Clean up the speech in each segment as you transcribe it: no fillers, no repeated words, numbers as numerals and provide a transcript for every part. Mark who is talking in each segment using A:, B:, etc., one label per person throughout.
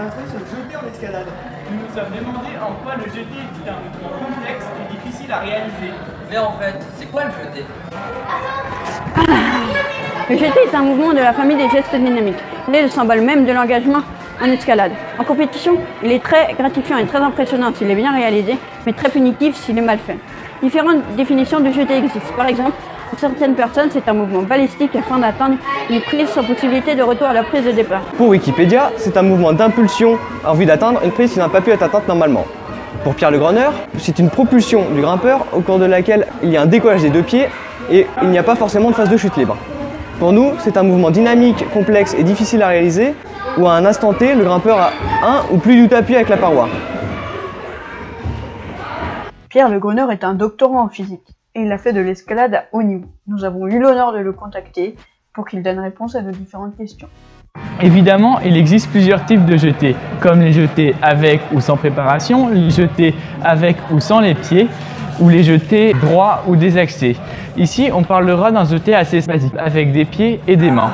A: instants sur le jeté en escalade.
B: Nous nous sommes demandé en quoi le jeté est un mouvement complexe et difficile à réaliser.
C: Mais en fait, c'est quoi le jeté?
D: Le jeté est un mouvement de la famille des gestes dynamiques. Il est le symbole même de l'engagement en escalade. En compétition, il est très gratifiant et très impressionnant s'il est bien réalisé, mais très punitif s'il est mal fait. Différentes définitions de jeté existent. Par exemple, pour certaines personnes, c'est un mouvement balistique afin d'atteindre une prise sans possibilité de retour à la prise de départ.
E: Pour Wikipédia, c'est un mouvement d'impulsion en vue d'atteindre une prise qui n'a pas pu être atteinte normalement. Pour Pierre Le Greneur, c'est une propulsion du grimpeur au cours de laquelle il y a un décollage des deux pieds et il n'y a pas forcément de phase de chute libre. Pour nous, c'est un mouvement dynamique, complexe et difficile à réaliser où à un instant T, le grimpeur a un ou plus d'appui avec la paroi.
D: Pierre Le Greneur est un doctorant en physique et il a fait de l'escalade à haut niveau. Nous avons eu l'honneur de le contacter pour qu'il donne réponse à nos différentes questions.
B: Évidemment, il existe plusieurs types de jetés, comme les jetés avec ou sans préparation, les jetés avec ou sans les pieds, ou les jetés droits ou désaxés. Ici, on parlera d'un jeté assez basique, avec des pieds et des mains.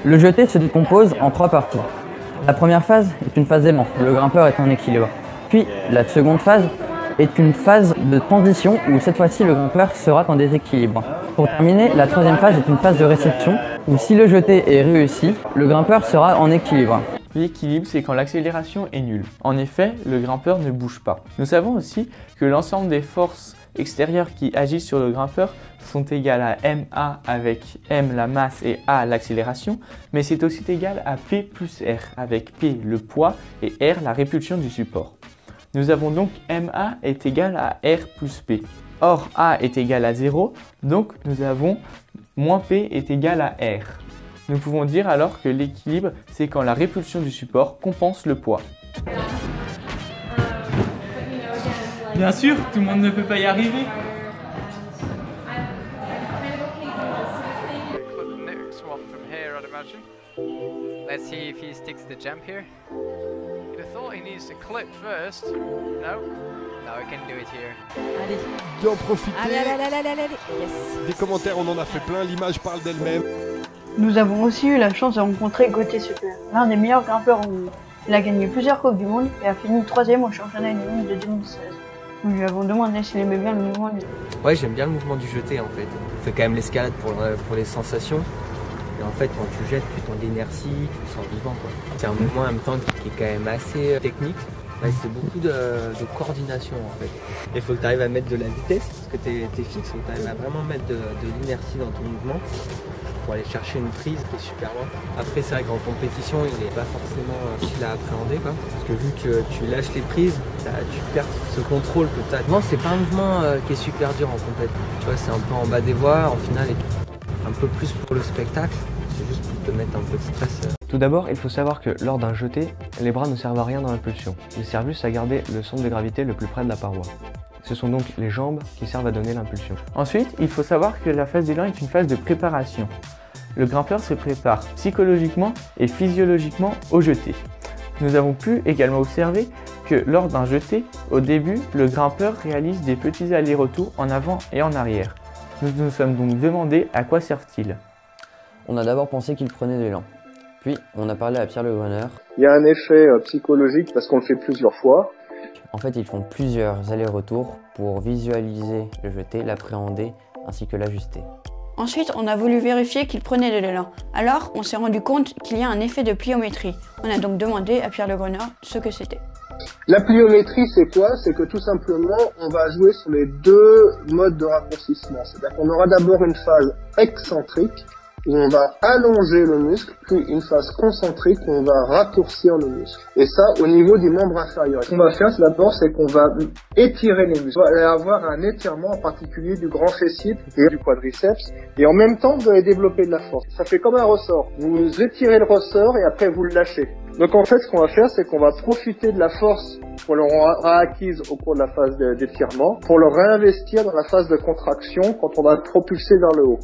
C: Le jeté se décompose en 3 parties. La première phase est une phase d'élan, où le grimpeur est en équilibre. Puis, la seconde phase est une phase de transition, où cette fois-ci le grimpeur sera en déséquilibre. Pour terminer, la troisième phase est une phase de réception, où si le jeté est réussi, le grimpeur sera en équilibre.
B: L'équilibre, c'est quand l'accélération est nulle. En effet, le grimpeur ne bouge pas. Nous savons aussi que l'ensemble des forces extérieures qui agissent sur le grimpeur sont égales à ma avec m la masse et a l'accélération, mais c'est aussi égal à p plus r, avec p le poids et r la répulsion du support. Nous avons donc ma est égal à r plus p. Or a est égal à 0, donc nous avons moins p est égal à r. Nous pouvons dire alors que l'équilibre, c'est quand la répulsion du support compense le poids. Bien sûr, tout le monde ne peut pas y arriver.
F: Let's see if he sticks the jump here. You'd have thought he needs to clip first. No? No, he can do it here.
G: Allez.
H: D'en profiter.
G: Allez. Yes.
H: Des commentaires, on en a fait plein, l'image parle d'elle-même.
D: Nous avons aussi eu la chance de rencontrer Gauthier Super, l'un des meilleurs grimpeurs au monde. Il a gagné plusieurs Coupes du Monde et a fini 3e au championnat du monde de 2016. Nous lui avons demandé s'il aimait bien le mouvement du jeté.
I: Ouais, j'aime bien le mouvement du jeté en fait. On fait quand même l'escalade pour les sensations. Et en fait, quand tu jettes, tu sens l'inertie, tu te sens vivant, quoi. C'est un mouvement en même temps qui est quand même assez technique. Ouais, c'est beaucoup de coordination en fait. Il faut que tu arrives à mettre de la vitesse, parce que tu es fixe, donc tu arrives à vraiment mettre de l'inertie dans ton mouvement pour aller chercher une prise qui est super loin. Après, c'est vrai qu'en compétition, il n'est pas forcément facile à appréhender, quoi. Parce que vu que tu lâches les prises, tu perds ce contrôle que tu as. Non, c'est pas un mouvement qui est super dur en compétition. Tu vois, c'est un peu en bas des voies, en finale, un peu plus pour le spectacle. C'est juste pour te mettre un peu de stress.
E: Tout d'abord, il faut savoir que lors d'un jeté, les bras ne servent à rien dans l'impulsion. Ils servent juste à garder le centre de gravité le plus près de la paroi. Ce sont donc les jambes qui servent à donner l'impulsion.
B: Ensuite, il faut savoir que la phase d'élan est une phase de préparation. Le grimpeur se prépare psychologiquement et physiologiquement au jeté. Nous avons pu également observer que lors d'un jeté, au début, le grimpeur réalise des petits allers-retours en avant et en arrière. Nous nous sommes donc demandé à quoi servent-ils.
C: On a d'abord pensé qu'il prenait de l'élan. Puis, on a parlé à Pierre Le Greneur.
J: Il y a un effet psychologique parce qu'on le fait plusieurs fois.
C: En fait, ils font plusieurs allers-retours pour visualiser le jeté, l'appréhender ainsi que l'ajuster.
D: Ensuite, on a voulu vérifier qu'il prenait de l'élan. Alors, on s'est rendu compte qu'il y a un effet de pliométrie. On a donc demandé à Pierre Le Greneur ce que c'était.
J: La pliométrie, c'est quoi? C'est que tout simplement, on va jouer sur les deux modes de raccourcissement. C'est-à-dire qu'on aura d'abord une phase excentrique, où on va allonger le muscle, puis une phase concentrique où on va raccourcir le muscle. Et ça, au niveau du membre inférieur. Ce qu'on va faire, d'abord, c'est qu'on va étirer les muscles. Vous allez avoir un étirement en particulier du grand fessier et du quadriceps. Et en même temps, vous allez développer de la force. Ça fait comme un ressort. Vous étirez le ressort et après vous le lâchez. Donc en fait, ce qu'on va faire, c'est qu'on va profiter de la force qu'on aura acquise au cours de la phase d'étirement pour le réinvestir dans la phase de contraction quand on va propulser vers le haut.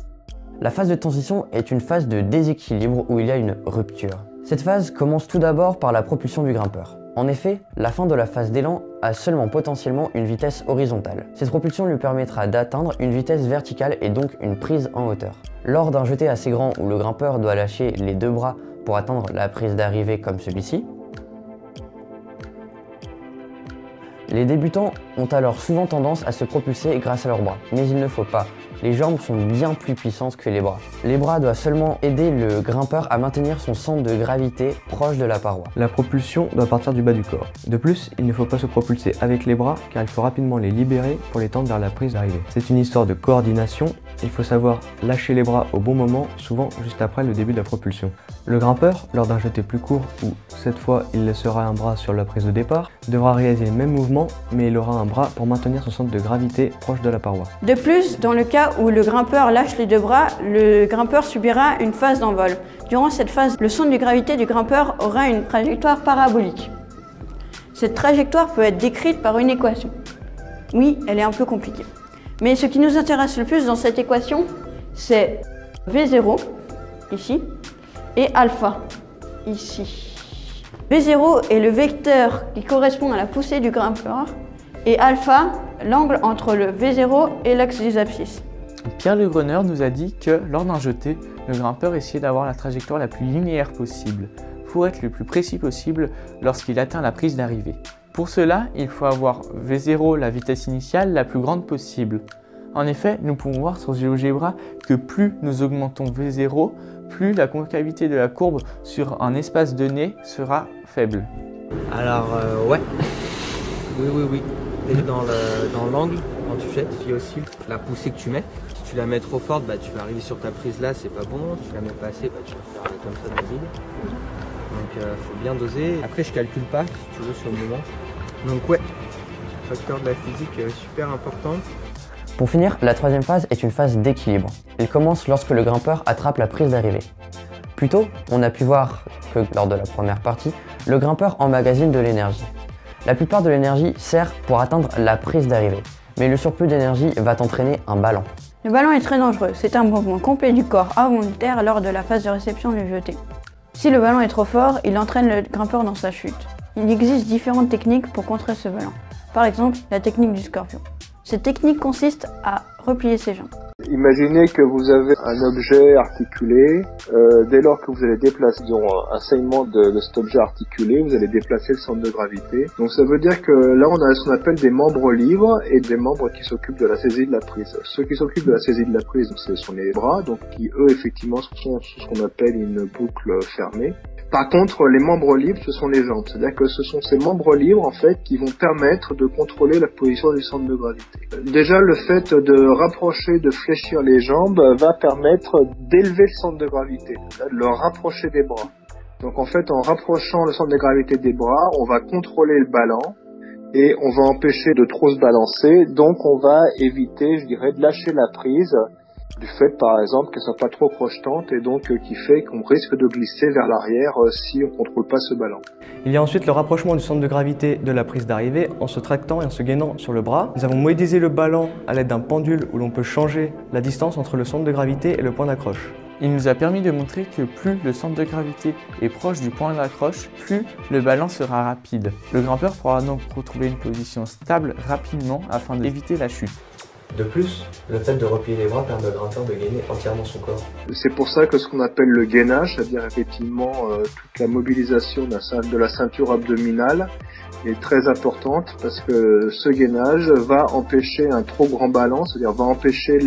C: La phase de transition est une phase de déséquilibre où il y a une rupture. Cette phase commence tout d'abord par la propulsion du grimpeur. En effet, la fin de la phase d'élan a seulement potentiellement une vitesse horizontale. Cette propulsion lui permettra d'atteindre une vitesse verticale et donc une prise en hauteur. Lors d'un jeté assez grand où le grimpeur doit lâcher les deux bras pour atteindre la prise d'arrivée comme celui-ci. Les débutants ont alors souvent tendance à se propulser grâce à leurs bras, mais il ne faut pas. Les jambes sont bien plus puissantes que les bras. Les bras doivent seulement aider le grimpeur à maintenir son centre de gravité proche de la paroi.
E: La propulsion doit partir du bas du corps. De plus, il ne faut pas se propulser avec les bras car il faut rapidement les libérer pour les tendre vers la prise d'arrivée. C'est une histoire de coordination, il faut savoir lâcher les bras au bon moment, souvent juste après le début de la propulsion. Le grimpeur, lors d'un jeté plus court où cette fois il laissera un bras sur la prise de départ, devra réaliser le même mouvement mais il aura un bras pour maintenir son centre de gravité proche de la paroi.
D: De plus, dans le cas où le grimpeur lâche les deux bras, le grimpeur subira une phase d'envol. Durant cette phase, le centre de gravité du grimpeur aura une trajectoire parabolique. Cette trajectoire peut être décrite par une équation. Oui, elle est un peu compliquée. Mais ce qui nous intéresse le plus dans cette équation, c'est V0, ici, et alpha, ici. V0 est le vecteur qui correspond à la poussée du grimpeur, et alpha, l'angle entre le V0 et l'axe des abscisses.
B: Pierre Le Greneur nous a dit que lors d'un jeté, le grimpeur essayait d'avoir la trajectoire la plus linéaire possible, pour être le plus précis possible lorsqu'il atteint la prise d'arrivée. Pour cela, il faut avoir V0, la vitesse initiale, la plus grande possible. En effet, nous pouvons voir sur GeoGebra que plus nous augmentons V0, plus la concavité de la courbe sur un espace donné sera faible.
I: Alors ouais, oui. Et dans l'angle, quand tu jettes, il y a aussi la poussée que tu mets. Si tu la mets trop forte, tu vas arriver sur ta prise là, c'est pas bon. Si tu la mets pas assez, tu vas faire comme ça dans le vide. Donc faut bien doser. Après je calcule pas, si tu veux, sur le moment. Donc ouais, facteur de la physique super important.
C: Pour finir, la troisième phase est une phase d'équilibre. Elle commence lorsque le grimpeur attrape la prise d'arrivée. Plus tôt, on a pu voir que lors de la première partie, le grimpeur emmagasine de l'énergie. La plupart de l'énergie sert pour atteindre la prise d'arrivée, mais le surplus d'énergie va entraîner un ballon.
D: Le ballon est très dangereux, c'est un mouvement complet du corps involontaire lors de la phase de réception du jeté. Si le ballon est trop fort, il entraîne le grimpeur dans sa chute. Il existe différentes techniques pour contrer ce ballon. Par exemple, la technique du scorpion. Cette technique consiste à replier ses jambes.
J: Imaginez que vous avez un objet articulé. Dès lors que vous allez déplacer un segment de cet objet articulé, vous allez déplacer le centre de gravité. Donc ça veut dire que là on a ce qu'on appelle des membres libres et des membres qui s'occupent de la saisie de la prise. Ceux qui s'occupent de la saisie de la prise, donc, ce sont les bras, donc qui eux effectivement sont ce qu'on appelle une boucle fermée. Par contre, les membres libres, ce sont les jambes. C'est-à-dire que ce sont ces membres libres, en fait, qui vont permettre de contrôler la position du centre de gravité. Déjà, le fait de rapprocher, de fléchir les jambes va permettre d'élever le centre de gravité, de le rapprocher des bras. Donc, en fait, en rapprochant le centre de gravité des bras, on va contrôler le ballon et on va empêcher de trop se balancer. Donc, on va éviter, je dirais, de lâcher la prise, du fait par exemple qu'elle soit pas trop projetante et donc qui fait qu'on risque de glisser vers l'arrière si on ne contrôle pas ce ballon.
E: Il y a ensuite le rapprochement du centre de gravité de la prise d'arrivée en se tractant et en se gainant sur le bras. Nous avons modélisé le ballon à l'aide d'un pendule où l'on peut changer la distance entre le centre de gravité et le point d'accroche.
B: Il nous a permis de montrer que plus le centre de gravité est proche du point d'accroche, plus le ballon sera rapide. Le grimpeur pourra donc retrouver une position stable rapidement afin d'éviter la chute.
E: De plus, le fait de replier les bras permet au grimpeur de gainer entièrement son corps.
J: C'est pour ça que ce qu'on appelle le gainage, c'est-à-dire effectivement toute la mobilisation de la ceinture abdominale est très importante parce que ce gainage va empêcher un trop grand ballon, c'est-à-dire va empêcher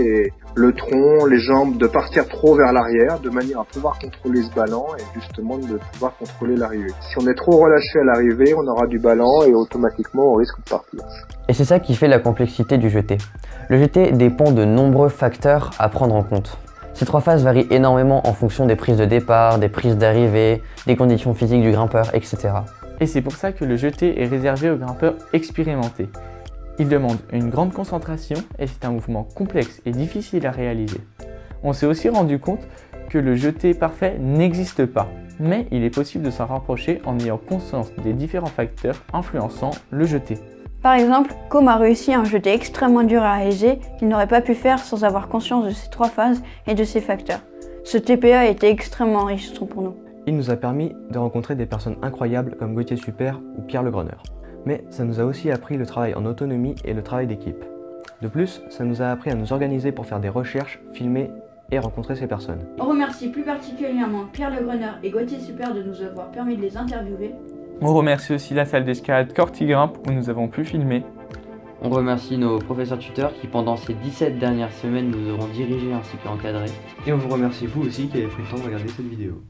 J: le tronc, les jambes de partir trop vers l'arrière de manière à pouvoir contrôler ce ballon et justement de pouvoir contrôler l'arrivée. Si on est trop relâché à l'arrivée, on aura du ballon et automatiquement on risque de partir.
C: Et c'est ça qui fait la complexité du jeté. Le jeté dépend de nombreux facteurs à prendre en compte. Ces trois phases varient énormément en fonction des prises de départ, des prises d'arrivée, des conditions physiques du grimpeur, etc.
B: Et c'est pour ça que le jeté est réservé aux grimpeurs expérimentés. Il demande une grande concentration et c'est un mouvement complexe et difficile à réaliser. On s'est aussi rendu compte que le jeté parfait n'existe pas, mais il est possible de s'en rapprocher en ayant conscience des différents facteurs influençant le jeté.
D: Par exemple, Com a réussi un jeté extrêmement dur à réaliser qu'il n'aurait pas pu faire sans avoir conscience de ces trois phases et de ces facteurs. Ce TPA était extrêmement enrichissant pour nous.
E: Il nous a permis de rencontrer des personnes incroyables comme Gauthier Super ou Pierre Le Greneur. Mais ça nous a aussi appris le travail en autonomie et le travail d'équipe. De plus, ça nous a appris à nous organiser pour faire des recherches, filmer et rencontrer ces personnes.
D: On remercie plus particulièrement Pierre Le Greneur et Gauthier Super de nous avoir permis de les interviewer.
B: On remercie aussi la salle d'escalade Cortigrimpe où nous avons pu filmer.
C: On remercie nos professeurs tuteurs qui pendant ces 17 dernières semaines nous auront dirigés ainsi qu'encadrés.
E: Et on vous remercie vous aussi qui avez pris le temps de regarder cette vidéo.